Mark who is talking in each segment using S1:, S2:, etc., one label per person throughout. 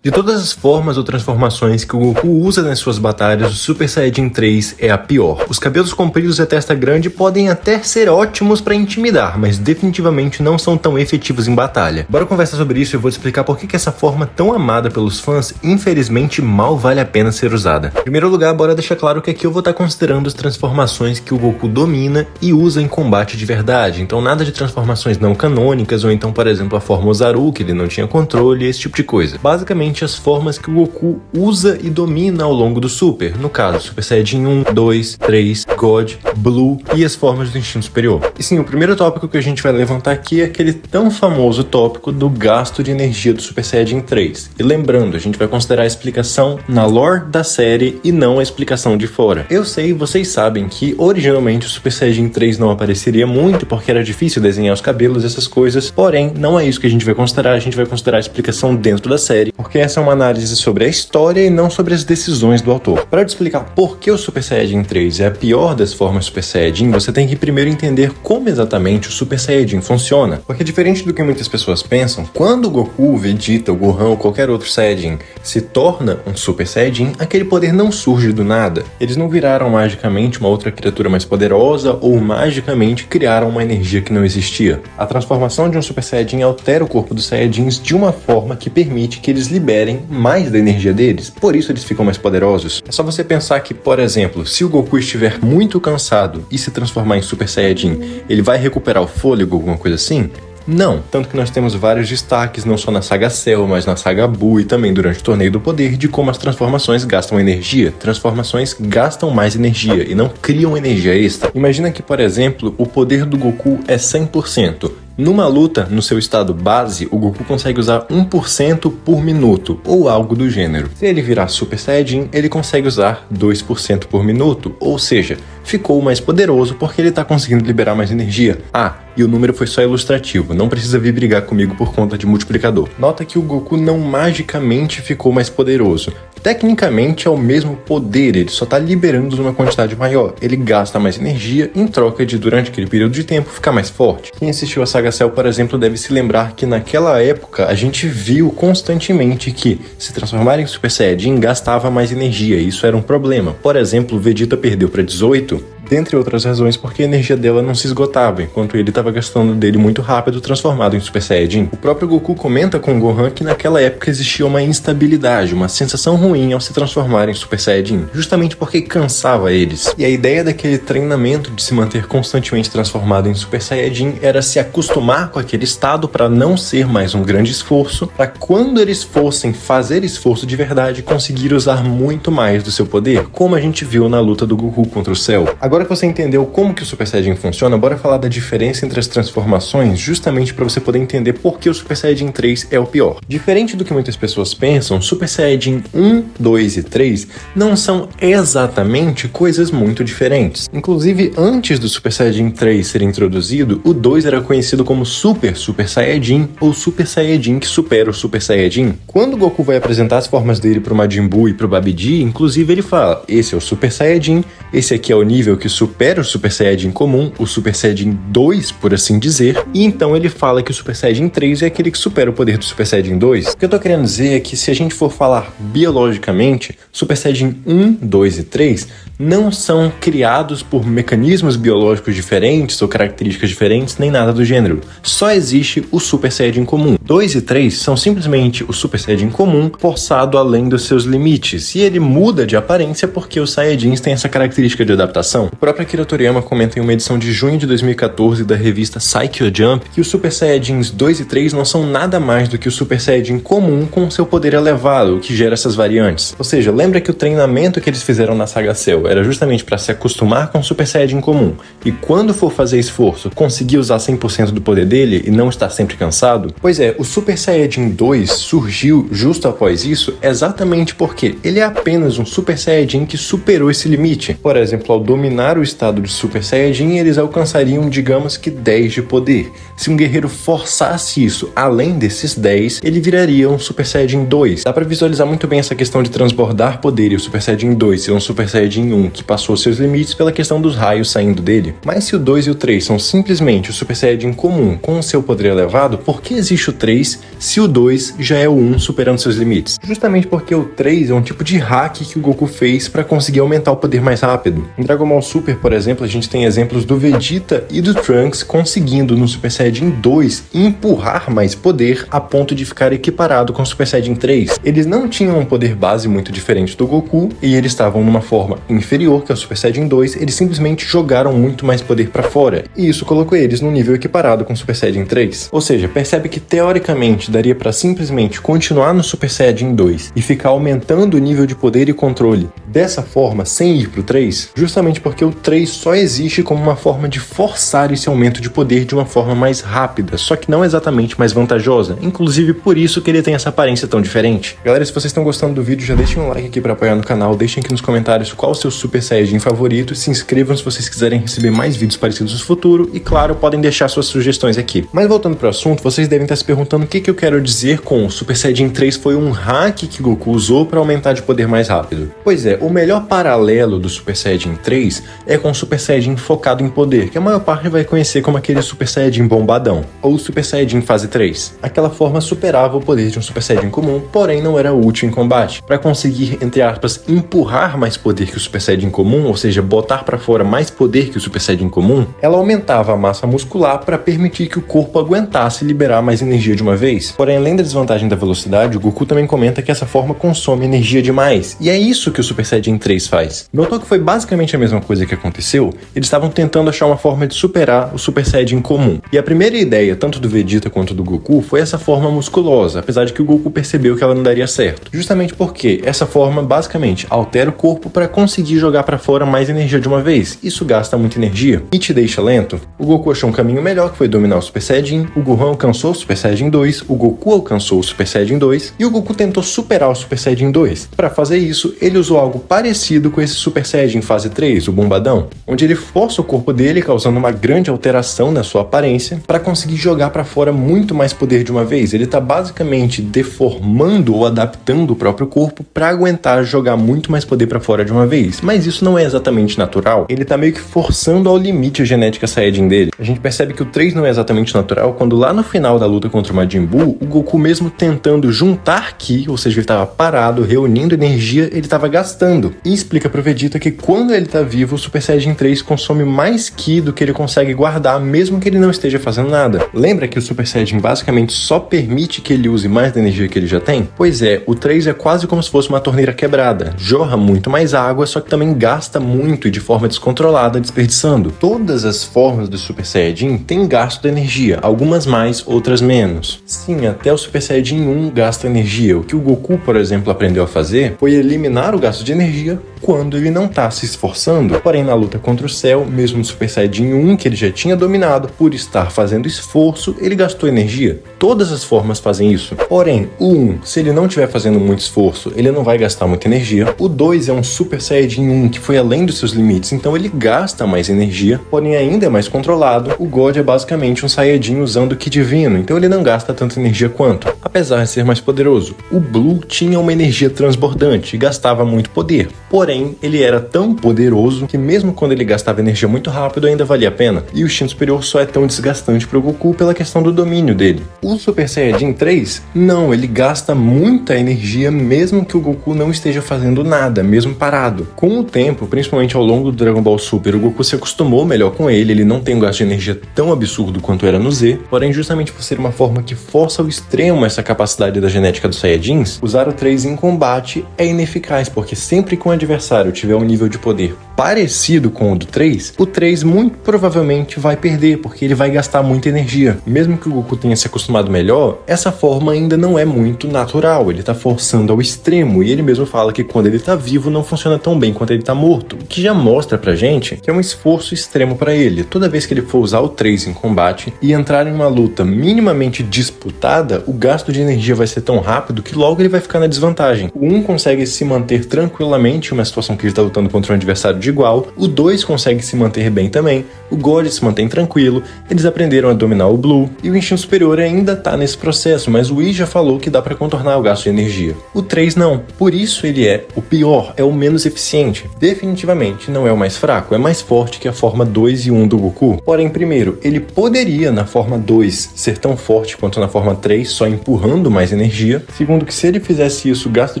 S1: De todas as formas ou transformações que o Goku usa nas suas batalhas, o Super Saiyajin 3 é a pior. Os cabelos compridos e a testa grande podem até ser ótimos para intimidar, mas definitivamente não são tão efetivos em batalha. Bora conversar sobre isso e eu vou te explicar por que essa forma tão amada pelos fãs, infelizmente, mal vale a pena ser usada. Em primeiro lugar, bora deixar claro que aqui eu vou estar considerando as transformações que o Goku domina e usa em combate de verdade, então nada de transformações não canônicas, ou então, por exemplo, a forma Ozaru, que ele não tinha controle, esse tipo de coisa. Basicamente, as formas que o Goku usa e domina ao longo do Super, no caso, Super Saiyajin 1, 2, 3, God, Blue e as formas do instinto superior. E sim, o primeiro tópico que a gente vai levantar aqui é aquele tão famoso tópico do gasto de energia do Super Saiyajin 3. E lembrando, a gente vai considerar a explicação na lore da série e não a explicação de fora. Eu sei, vocês sabem que originalmente o Super Saiyajin 3 não apareceria muito porque era difícil desenhar os cabelos e essas coisas, porém, não é isso que a gente vai considerar a explicação dentro da série, porque essa é uma análise sobre a história e não sobre as decisões do autor. Para te explicar por que o Super Saiyajin 3 é a pior das formas Super Saiyajin, você tem que primeiro entender como exatamente o Super Saiyajin funciona. Porque diferente do que muitas pessoas pensam, quando o Goku, o Vegeta, o Gohan ou qualquer outro Saiyajin se torna um Super Saiyajin, aquele poder não surge do nada. Eles não viraram magicamente uma outra criatura mais poderosa ou magicamente criaram uma energia que não existia. A transformação de um Super Saiyajin altera o corpo dos Saiyajins de uma forma que permite que eles liberem mais da energia deles, por isso eles ficam mais poderosos. É só você pensar que, por exemplo, se o Goku estiver muito cansado e se transformar em Super Saiyajin, ele vai recuperar o fôlego, alguma coisa assim? Não, tanto que nós temos vários destaques, não só na saga Cell, mas na saga Buu e também durante o Torneio do Poder, de como as transformações gastam energia. Transformações gastam mais energia e não criam energia extra. Imagina que, por exemplo, o poder do Goku é 100%. Numa luta, no seu estado base, o Goku consegue usar 1% por minuto, ou algo do gênero. Se ele virar Super Saiyajin, ele consegue usar 2% por minuto, ou seja, ficou mais poderoso porque ele está conseguindo liberar mais energia. Ah, e o número foi só ilustrativo, não precisa vir brigar comigo por conta de multiplicador. Nota que o Goku não magicamente ficou mais poderoso. Tecnicamente é o mesmo poder, ele só está liberando numa quantidade maior. Ele gasta mais energia em troca de, durante aquele período de tempo, ficar mais forte. Quem assistiu a saga Cell, por exemplo, deve se lembrar que naquela época a gente viu constantemente que se transformar em Super Saiyajin gastava mais energia, e isso era um problema. Por exemplo, o Vegeta perdeu para 18, dentre outras razões porque a energia dela não se esgotava, enquanto ele estava gastando dele muito rápido transformado em Super Saiyajin. O próprio Goku comenta com o Gohan que naquela época existia uma instabilidade, uma sensação ruim ao se transformar em Super Saiyajin, justamente porque cansava eles. E a ideia daquele treinamento de se manter constantemente transformado em Super Saiyajin era se acostumar com aquele estado para não ser mais um grande esforço, para quando eles fossem fazer esforço de verdade, conseguir usar muito mais do seu poder, como a gente viu na luta do Goku contra o Cell. Agora que você entendeu como que o Super Saiyajin funciona, bora falar da diferença entre as transformações, justamente para você poder entender por que o Super Saiyajin 3 é o pior. Diferente do que muitas pessoas pensam, Super Saiyajin 1, 2 e 3 não são exatamente coisas muito diferentes. Inclusive, antes do Super Saiyajin 3 ser introduzido, o 2 era conhecido como Super Saiyajin ou Super Saiyajin que supera o Super Saiyajin. Quando o Goku vai apresentar as formas dele pro Majin Buu e pro Babidi, inclusive ele fala, esse é o Super Saiyajin, esse aqui é o nível que supera o Super Saiyajin comum, o Super Saiyajin 2, por assim dizer, e então ele fala que o Super Saiyajin 3 é aquele que supera o poder do Super Saiyajin 2. O que eu tô querendo dizer é que se a gente for falar biologicamente, Super Saiyajin 1, 2 e 3 não são criados por mecanismos biológicos diferentes ou características diferentes, nem nada do gênero. Só existe o Super Saiyajin comum. 2 e 3 são simplesmente o Super Saiyajin comum forçado além dos seus limites, e ele muda de aparência porque os Saiyajins têm essa característica de adaptação. O próprio Akira Toriyama comenta em uma edição de junho de 2014 da revista Saikyo Jump que os Super Saiyajins 2 e 3 não são nada mais do que o Super Saiyajin comum com seu poder elevado, o que gera essas variantes. Ou seja, lembra que o treinamento que eles fizeram na saga Cell era justamente para se acostumar com o Super Saiyajin comum, e quando for fazer esforço, conseguir usar 100% do poder dele e não estar sempre cansado? Pois é, o Super Saiyajin 2 surgiu justo após isso exatamente porque ele é apenas um Super Saiyajin que superou esse limite. Por exemplo, ao dominar o estado de Super Saiyajin, eles alcançariam, digamos que 10 de poder. Se um guerreiro forçasse isso além desses 10, ele viraria um Super Saiyajin 2. Dá pra visualizar muito bem essa questão de transbordar poder e o Super Saiyajin 2 ser um Super Saiyajin 1, que passou seus limites pela questão dos raios saindo dele. Mas se o 2 e o 3 são simplesmente o Super Saiyajin comum com o seu poder elevado, por que existe o 3 se o 2 já é o 1 superando seus limites? Justamente porque o 3 é um tipo de hack que o Goku fez para conseguir aumentar o poder mais rápido. Em Dragon Ball Super, por exemplo, a gente tem exemplos do Vegeta e do Trunks conseguindo no Super Saiyajin 2 empurrar mais poder a ponto de ficar equiparado com o Super Saiyajin 3. Eles não tinham um poder base muito diferente do Goku e eles estavam numa forma inferior, que é o Super Saiyajin 2, eles simplesmente jogaram muito mais poder para fora, e isso colocou eles no nível equiparado com o Super Saiyajin 3. Ou seja, percebe que teoricamente daria para simplesmente continuar no Super Saiyajin 2 e ficar aumentando o nível de poder e controle dessa forma sem ir pro 3, justamente porque o 3 só existe como uma forma de forçar esse aumento de poder de uma forma mais rápida, só que não exatamente mais vantajosa, inclusive por isso que ele tem essa aparência tão diferente. Galera, se vocês estão gostando do vídeo, já deixem um like aqui para apoiar no canal, deixem aqui nos comentários qual o seu Super Saiyajin favorito, se inscrevam se vocês quiserem receber mais vídeos parecidos no futuro e, claro, podem deixar suas sugestões aqui. Mas voltando pro assunto, vocês devem estar se perguntando o que eu quero dizer com o Super Saiyajin 3 foi um hack que Goku usou para aumentar de poder mais rápido. Pois é, o melhor paralelo do Super Saiyajin 3 é com o Super Saiyajin focado em poder, que a maior parte vai conhecer como aquele Super Saiyajin bombadão, ou Super Saiyajin fase 3. Aquela forma superava o poder de um Super Saiyajin comum, porém não era útil em combate. Para conseguir, entre aspas, empurrar mais poder que o Super Saiyajin comum, ou seja, botar para fora mais poder que o Super Saiyajin comum, ela aumentava a massa muscular para permitir que o corpo aguentasse liberar mais energia de uma vez. Porém, além da desvantagem da velocidade, o Goku também comenta que essa forma consome energia demais, e é isso que o Super Saiyajin 3 faz. Notou que foi basicamente a mesma coisa que aconteceu? Eles estavam tentando achar uma forma de superar o Super Saiyajin comum, e a primeira ideia, tanto do Vegeta quanto do Goku, foi essa forma musculosa, apesar de que o Goku percebeu que ela não daria certo. Justamente porque essa forma, basicamente, altera o corpo para conseguir jogar para fora mais energia de uma vez. Isso gasta muita energia e te deixa lento. O Goku achou um caminho melhor, que foi dominar o Super Saiyajin, o Gohan alcançou o Super Saiyajin 2, o Goku alcançou o Super Saiyajin 2, e o Goku tentou superar o Super Saiyajin 2. Para fazer isso, ele usou algo parecido com esse Super Saiyajin fase 3, o bombadão, onde ele força o corpo dele, causando uma grande alteração na sua aparência, para conseguir jogar para fora muito mais poder de uma vez. Ele tá basicamente deformando ou adaptando o próprio corpo para aguentar jogar muito mais poder para fora de uma vez. Mas isso não é exatamente natural, ele tá meio que forçando ao limite a genética Saiyajin dele. A gente percebe que o 3 não é exatamente natural quando lá no final da luta contra o Majin Buu, o Goku mesmo tentando juntar Ki, ou seja, ele estava parado, reunindo energia, ele estava gastando. E explica pro Vegeta que quando ele tá vivo, o Super Saiyajin 3 consome mais Ki do que ele consegue guardar, mesmo que ele não esteja fazendo nada. Lembra que o Super Saiyajin basicamente só permite que ele use mais da energia que ele já tem? Pois é, o 3 é quase como se fosse uma torneira quebrada. Jorra muito mais água, só que também gasta muito e de forma descontrolada, desperdiçando. Todas as formas do Super Saiyajin têm gasto de energia, algumas mais, outras menos. Sim, até o Super Saiyajin 1 gasta energia. O que o Goku, por exemplo, aprendeu a fazer foi eliminar o gasto de energia quando ele não tá se esforçando. Porém, na luta contra o Cell, mesmo no Super Saiyajin 1, que ele já tinha dominado, por estar fazendo esforço, ele gastou energia. Todas as formas fazem isso. Porém, o 1, se ele não estiver fazendo muito esforço, ele não vai gastar muita energia. O 2 é um Super Saiyajin 1 que foi além dos seus limites, então ele gasta mais energia, porém ainda é mais controlado. O God é basicamente um Saiyajin usando o Ki divino, então ele não gasta tanta energia quanto, apesar de ser mais poderoso. O Blue tinha uma energia transbordante e gastava muito poder, porém ele era tão poderoso que mesmo quando ele gastava energia muito rápido ainda valia a pena. E o instinto superior só é tão desgastante para o Goku pela questão do domínio dele. O Super Saiyajin 3, não, ele gasta muita energia mesmo que o Goku não esteja fazendo nada, mesmo parado. Com o tempo, principalmente ao longo do Dragon Ball Super, o Goku se acostumou melhor com ele não tem um gasto de energia tão absurdo quanto era no Z, porém justamente por ser uma forma que força ao extremo essa capacidade da genética dos Saiyajins, usar o 3 em combate é ineficaz, porque sempre que um adversário tiver um nível de poder parecido com o do 3, o 3 muito provavelmente vai perder, porque ele vai gastar muita energia. Mesmo que o Goku tenha se acostumado melhor, essa forma ainda não é muito natural, ele tá forçando ao extremo, e ele mesmo fala que quando ele tá vivo não funciona tão bem quanto ele tá morto, o que já mostra pra gente que é um esforço extremo pra ele. Toda vez que ele for usar o 3 em combate e entrar em uma luta minimamente disputada, o gasto de energia vai ser tão rápido que logo ele vai ficar na desvantagem. O 1 consegue se manter tranquilamente em uma situação que ele tá lutando contra um adversário de velocidade igual, o 2 consegue se manter bem também, o God se mantém tranquilo, eles aprenderam a dominar o Blue, e o instinto superior ainda tá nesse processo, mas o Yi já falou que dá pra contornar o gasto de energia. O 3 não, por isso ele é o pior, é o menos eficiente. Definitivamente não é o mais fraco, é mais forte que a forma 2 e 1 do Goku. Porém, primeiro, ele poderia na forma 2 ser tão forte quanto na forma 3, só empurrando mais energia. Segundo, que se ele fizesse isso, o gasto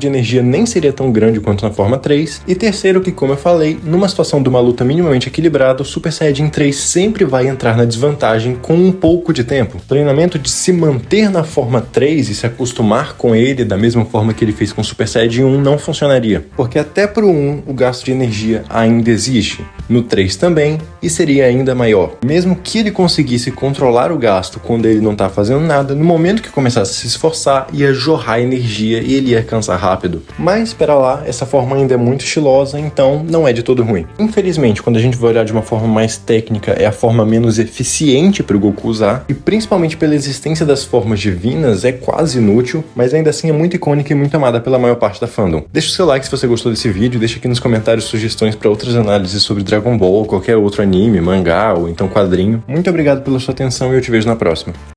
S1: de energia nem seria tão grande quanto na forma 3. E terceiro, que como eu falei, numa situação de uma luta minimamente equilibrada, o Super Saiyajin 3 sempre vai entrar na desvantagem com um pouco de tempo. O treinamento de se manter na forma 3 e se acostumar com ele da mesma forma que ele fez com o Super Saiyajin 1 não funcionaria, porque até pro 1 o gasto de energia ainda existe, no 3 também, e seria ainda maior. Mesmo que ele conseguisse controlar o gasto quando ele não tá fazendo nada, no momento que começasse a se esforçar, ia jorrar energia e ele ia cansar rápido. Mas espera lá, essa forma ainda é muito estilosa, então não é de todo ruim. Infelizmente, quando a gente vai olhar de uma forma mais técnica, é a forma menos eficiente para o Goku usar, e principalmente pela existência das formas divinas, é quase inútil, mas ainda assim é muito icônica e muito amada pela maior parte da fandom. Deixa o seu like se você gostou desse vídeo, deixa aqui nos comentários sugestões para outras análises sobre Dragon Ball, ou qualquer outro anime, mangá ou então quadrinho. Muito obrigado pela sua atenção e eu te vejo na próxima.